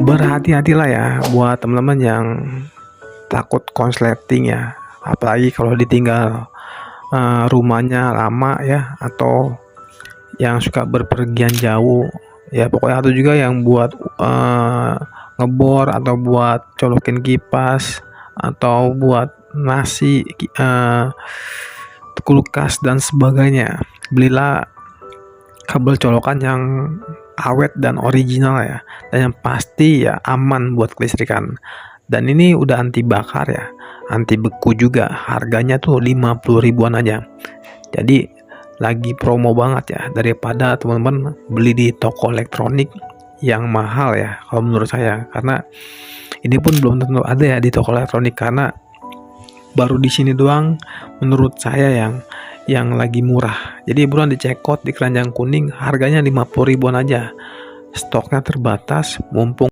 Berhati-hatilah ya buat teman-teman yang takut konsleting ya, apalagi kalau ditinggal rumahnya lama ya, atau yang suka berpergian jauh ya, pokoknya. Atau juga yang buat ngebor, atau buat colokin kipas, atau buat nasi, kulkas dan sebagainya. Belilah kabel colokan yang awet dan original ya, dan yang pasti ya aman buat kelistrikan. Dan ini udah anti bakar ya, anti beku juga. Harganya tuh 50 ribuan aja. Jadi lagi promo banget ya, daripada teman-teman beli di toko elektronik yang mahal ya kalau menurut saya. Karena ini pun belum tentu ada ya di toko elektronik, karena baru di sini doang menurut saya yang lagi murah. Jadi buruan dicekot di keranjang kuning, harganya 50 ribuan aja. Stoknya terbatas, mumpung